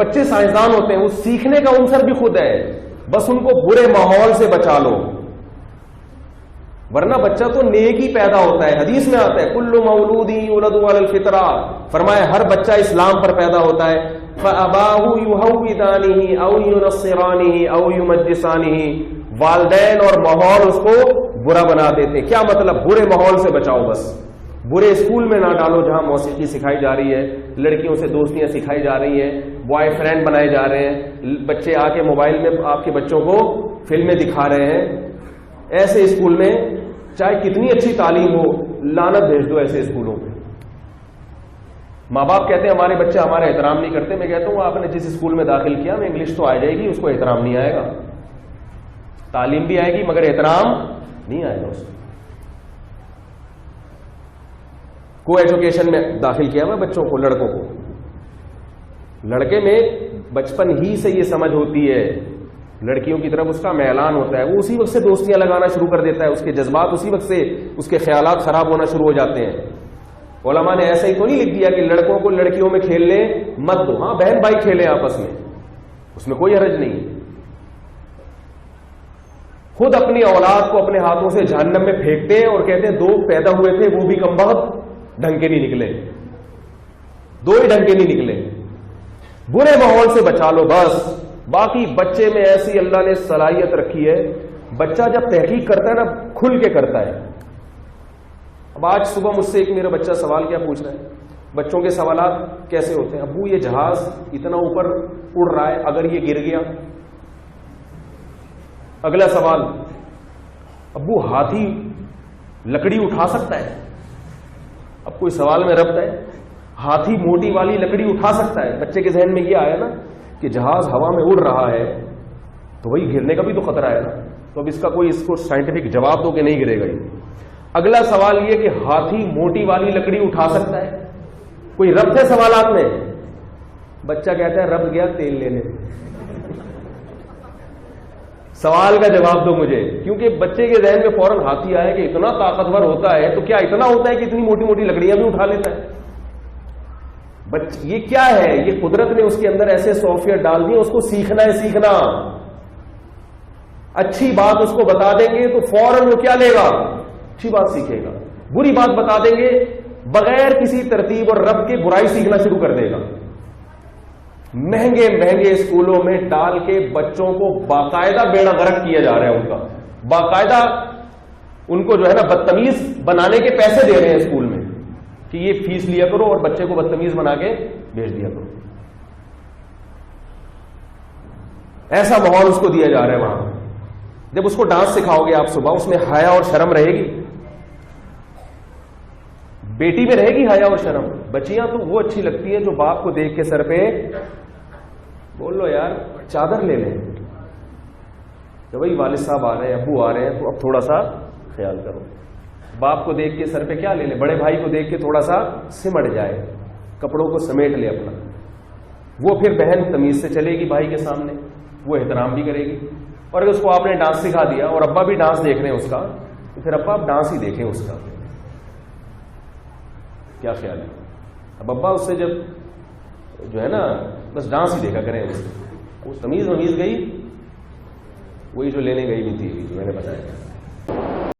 بچے سائنسدان ہوتے ہیں، وہ سیکھنے کا عنصر بھی خود ہے، بس ان کو برے ماحول سے بچا لو، ورنہ بچہ تو نیک ہی پیدا ہوتا ہے۔ حدیث میں آتا ہے کل مولود یولد علی الفطرہ، فرمایا ہر بچہ اسلام پر پیدا ہوتا ہے، فاباہ یہودانہ او ینصرانہ او یمجسانہ، والدین اور ماحول اس کو برا بنا دیتے۔ کیا مطلب؟ برے ماحول سے بچاؤ، بس برے اسکول میں نہ ڈالو جہاں موسیقی سکھائی جا رہی ہے، لڑکیوں سے دوستیاں سکھائی جا رہی ہیں، بوائے فرینڈ بنائے جا رہے ہیں، بچے آ کے موبائل میں آپ کے بچوں کو فلمیں دکھا رہے ہیں۔ ایسے اسکول میں چاہے کتنی اچھی تعلیم ہو، لعنت بھیج دو ایسے اسکولوں میں۔ ماں باپ کہتے ہیں ہمارے بچے ہمارا احترام نہیں کرتے، میں کہتا ہوں آپ نے جس اسکول میں داخل کیا میں انگلش تو آ جائے گی، اس کو احترام نہیں آئے گا، تعلیم بھی آئے گی مگر احترام نہیں آئے گا اس کو۔ کو ایجوکیشن میں داخل کیا ہوا بچوں کو، لڑکوں کو، لڑکے میں بچپن ہی سے یہ سمجھ ہوتی ہے، لڑکیوں کی طرف اس کا میلان ہوتا ہے، وہ اسی وقت سے دوستیاں لگانا شروع کر دیتا ہے، اس کے جذبات اسی وقت سے، اس کے خیالات خراب ہونا شروع ہو جاتے ہیں۔ علماء نے ایسا ہی تو نہیں لکھ دیا کہ لڑکوں کو لڑکیوں میں کھیلنے مت دو، ہاں بہن بھائی کھیلیں آپس میں، اس میں کوئی حرج نہیں۔ خود اپنی اولاد کو اپنے ہاتھوں سے جہنم میں پھینکتے ہیں اور کہتے ہیں دو پیدا ہوئے تھے وہ بھی کمبخت ڈھنگ کے نہیں نکلے، دو ہی ڈھنگ کے نہیں نکلے۔ برے ماحول سے بچا لو بس، باقی بچے میں ایسی اللہ نے صلاحیت رکھی ہے، بچہ جب تحقیق کرتا ہے نا کھل کے کرتا ہے۔ اب آج صبح مجھ سے ایک میرا بچہ سوال کیا پوچھ رہا ہے، بچوں کے سوالات کیسے ہوتے ہیں، ابو یہ جہاز اتنا اوپر اڑ رہا ہے، اگر یہ گر گیا۔ اگلا سوال، ابو ہاتھی لکڑی اٹھا سکتا ہے؟ اب کوئی سوال میں ربط ہے، ہاتھی موٹی والی لکڑی اٹھا سکتا ہے؟ بچے کے ذہن میں یہ آیا نا کہ جہاز ہوا میں اڑ رہا ہے تو وہی گرنے کا بھی تو خطرہ ہے نا، تو اب اس کا کوئی اس کو سائنٹیفک جواب دو کہ نہیں گرے گا یہ۔ اگلا سوال یہ کہ ہاتھی موٹی والی لکڑی اٹھا سکتا ہے؟ کوئی ربط ہے سوالات میں؟ بچہ کہتا ہے ربط گیا تیل لینے، سوال کا جواب دو مجھے، کیونکہ بچے کے ذہن میں فوراً ہاتھی آیا کہ اتنا طاقتور ہوتا ہے تو کیا اتنا ہوتا ہے کہ اتنی موٹی موٹی لکڑیاں بھی اٹھا لیتا ہے؟ یہ کیا ہے؟ یہ قدرت نے اس کے اندر ایسے سافٹ ویئر ڈال دیے، اس کو سیکھنا ہے، سیکھنا۔ اچھی بات اس کو بتا دیں گے تو فوراً وہ کیا لے گا؟ اچھی بات سیکھے گا، بری بات بتا دیں گے بغیر کسی ترتیب اور ربط کے برائی سیکھنا شروع کر دے گا۔ مہنگے مہنگے اسکولوں میں ڈال کے بچوں کو باقاعدہ بیڑا غرق کیا جا رہا ہے، ان کا باقاعدہ ان کو جو ہے نا بدتمیز بنانے کے پیسے دے رہے ہیں اسکول میں کہ یہ فیس لیا کرو اور بچے کو بدتمیز بنا کے بھیج دیا کرو۔ ایسا ماحول اس کو دیا جا رہا ہے وہاں۔ جب اس کو ڈانس سکھاؤ گے آپ صبح، اس میں حیا اور شرم رہے گی؟ بیٹی میں رہے گی حیا اور شرم؟ بچیاں تو وہ اچھی لگتی ہیں جو باپ کو دیکھ کے سر پہ بول لو یار چادر لے لیں، کہ بھائی والد صاحب آ رہے ہیں، ابو آ رہے ہیں تو اب تھوڑا سا خیال کرو۔ باپ کو دیکھ کے سر پہ کیا لے لیں، بڑے بھائی کو دیکھ کے تھوڑا سا سمٹ جائے، کپڑوں کو سمیٹ لے اپنا۔ وہ پھر بہن تمیز سے چلے گی بھائی کے سامنے، وہ احترام بھی کرے گی۔ اور اگر اس کو آپ نے ڈانس سکھا دیا اور ابا بھی ڈانس دیکھ رہے ہیں اس کا، تو پھر ابا آپ ڈانس ہی دیکھیں اس کا، کیا خیال ہے؟ اب ابا اس سے جب جو ہے نا بس ڈانس ہی دیکھا کریں، اس وہ تمیز ومیز گئی، وہی جو لینے گئی بھی تھی جو میں نے بتایا۔